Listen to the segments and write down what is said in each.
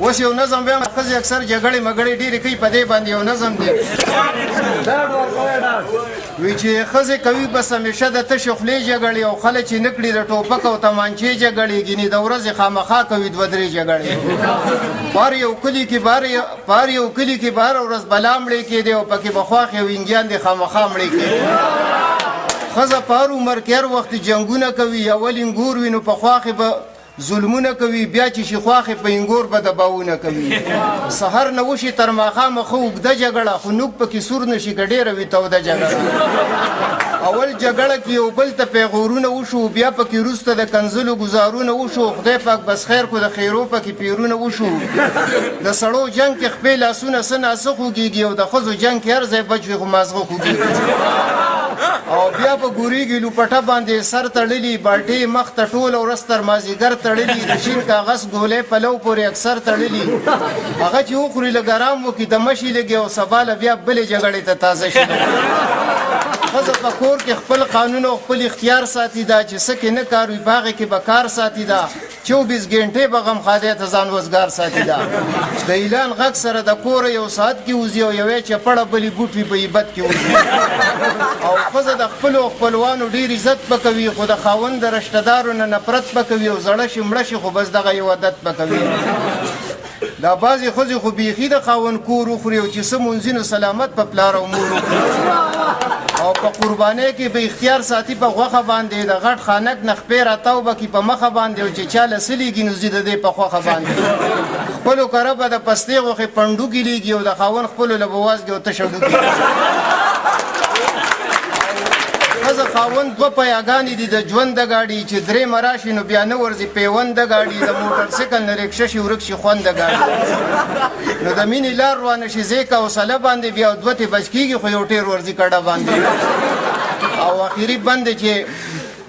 اوس یو نظم وایم ښځې اکثر جګړې مګړې ډېرې کوي په دې باندې یو نظم دی وی چې ښځې کوي بس همیشه د تشې خولې جګړې او خلک چې نه کړي د ټوپک او تمانچې جګړې ګینې د ورځې خامخا کوي دوه درې جګړې پر یو کلي کې بهر ورځ بلا مړې کېدې او پکې به خواښ یو انګیان دې خامخا مړې کېدې ښځه په هر عمر کې هر وخت جنګونه کوي اول انګور وي نو په خواښې به ظلمونه کوي بیا چې شي خواښې په انګور به دباونه کوي سحر نه وشي تر ماښامه ښه اوږده جګړه خو نوک پکې سور نه شي که ډېره وي توده جګړه اول جګړه کې یو بل ته پیغورونه وشو بیا پکې وروسته د کنځلو ګزارونه وشو خدای پاک بس خیر کو د خیرو پکې پیرونه وشو د سړو جنګ کې خپې لاسونه څه ناسه خوږېږي او د ښځو جنګ کې هر ځای بچ وي خو مازغه خوږېږي او بیا په ګورېږي لوپټه باندې سر تړلي بالټې مخ ته ټوله ورځ تر مازدیګر تړلي د شین کاغذ ګولۍ پلو پورې اکثر تړلي هغه چې وخوري لږ ارام وکړي دمه شي لږې او سبا له بیا بلې جګړې ته تازه شي ښځه په کور کې خپل قانون او خپل اختیار ساتي دا چې څه کې نه کار وي په هغې کې به کار ساتي دا 24 ګنټې به غمخادۍ ته ځان وزګار ساتي دا د اعلان غږ سره د کوره یو ساعت کې وځي او یوې چپړه بلې بوټ وي په عیبت کې وځي او ښځه د خپلو خپلوانو ډېر عزت به کوي خو د خاوند د رشتهدارو نه نفرت به کوي او زړه شي مړه شي خو بس دغه یو عادت به کوي دا بعضې ښځې خو بیخي د خاوند کور وخوري او چې څه مونځي نو سلامت په پلار او مور او په قربانۍ کې به اختیار ساتي په غوښه باندې د غټ خانک نه خپې راتاو به کي په مخه باندې او چې چا له سلیږي نو ځي د دې په خوښه باندې خپلو کره به د پستې غوښې پنډوکي لیږي او د خاوند خپلو له به وازګې او تشه ډوکي ښځه خاوند دوه پیاګانې دي د ژوند د ګاډي چې درېیمه راشي نو بیا نه ورځي پیوند د ګاډي د موټر سایکل نه رکشه شي ورک شي خوند د ګاډي نو د مینې لار روانه شي ځیکه حوصله باندې بیا دوتې بچ کېږي خو یو ټېر ورځي کډه باندې او اخري بند چې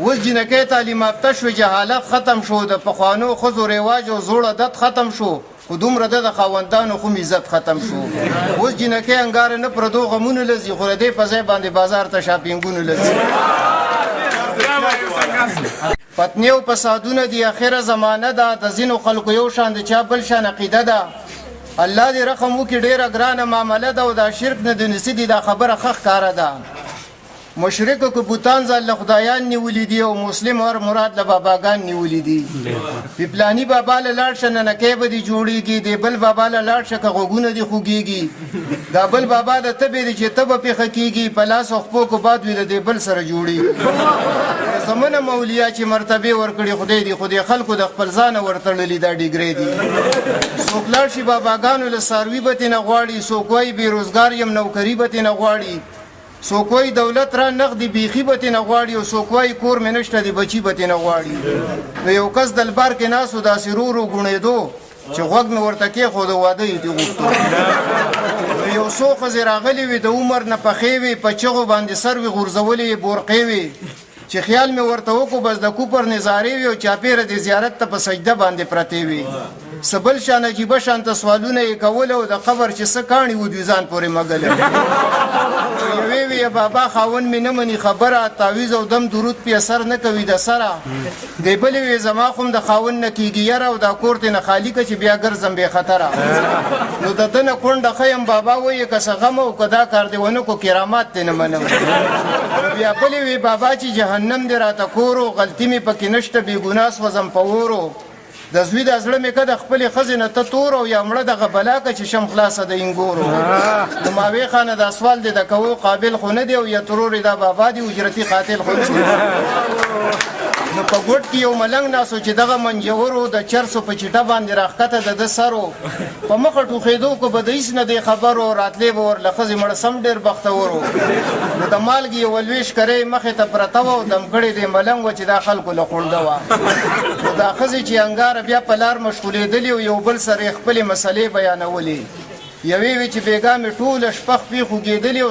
اوس جنکۍ تعلیم یافته شو جهالت ختم شو د پخوانو ښځو رواج او زوړ عادت ختم شو خو دومره د خاوندانو خو عزت ختم شو اوس جنکۍ انګاره نه پردو غمونه لځي خو د دې په ځای باندې بازار ته شاپینګونه لځي فتنې او فسادونه د اخره زمانه ده د ځینو خلکو یو شان د چا بل شان عقیده ده الله دې رحم وکړي ډېره ګرانه معامله ده او دا شرک نه د نسي دي دا خبره ښه ښکاره ده مشرکو که بوتان ځان له خدایان نیولي دي او مسلم هر مراد له باباګان نیولي دي پلاني بابا له لاړ شه ننکۍ به دې جوړېږي د بل بابا له لاړ شه که غوږونه دې خوږېږي دا بل بابا د تبې دی چې تبه پېښه کېږي په لاس او خپو کو باد وي د دې بل سره جوړېږي زمونه مولیا چې مرتبې ورکړي خدای دي خو دې خلکو د خپل ځانه ورتړلي دا ډیګرې دي څوک لاړ شي باباګانو له څاروي به ترې نه غواړي څوک وایي بېروزګار یم نوکري به ترې نه غواړي څوک وایي دولت را نغدي بیخي به ترې نه غواړي او څوک وایي کور مې نشته د بچي به ترې نه غواړي نو یو کس دلبار کې ناست و داسې رو رو ګوڼېدو چې غوږ مې ورته کېښود واده یې دې غوښتو یو څو ښځې راغلې وې د عمر نه پخې وې په چغو باندې سر وې غورځولې یې بورقې وې چې خیال مې ورته وکړو بس د کوپر نظارې وې او چاپېره د زیارت ته په سجده باندې پرتې وې څه بل شان عجیبه شانته سوالونه یې کول او د قبر چې څه کاڼي و دوی ځان پورې مګلی یوې وې بابا خاوند مې نه مني خبره تعویز او دم درود پې اثر نه کوي د سره دی بلې وې زما خو هم د خاوند نه کېږي یره او دا کور ترې نه خالي که چې بیا ګرځم بې خطره نو د ده نه کونډه ښه یم بابا وایي که څه غم او که دا کار دې ونه کړو کرامات دې نه منم بیا بلې وې بابا چې جهنم دې راته کور و غلطي مې پکې نشته بې ګناه سوځم په اورو د زوی د زړه مې که د خپلې ښځې نه ته تور او یا مړه دغه بلا که چې شم خلاصه د انګورو نو ماوې خانه دا سوال دې د کوو قابل خو نه دی او یا ترور دا بابا دی اجرتي قاتل خو نه دی نو په ګوټ کې یو ملنګ ناست چې دغه منجورو د چرسو په چټه باندې راښکته د ده سر و په مخه ټوخېدو که به د هېڅ نه دی خبر و راتلې به ورله ښځې مړه سم ډېر بختور و نو د مالګې یوه لویش کرۍ مخې ته پرته وه او دم کړې دی ملنګ وه چې دا خلکو له خونده وه نو دا ښځې چې انګاره بیا په لار مشغولېدلې او یو بل سره یې خپلې مسلې بیانولې یوې وې چې بېګا مې ټوله شپه خپې خوږېدلې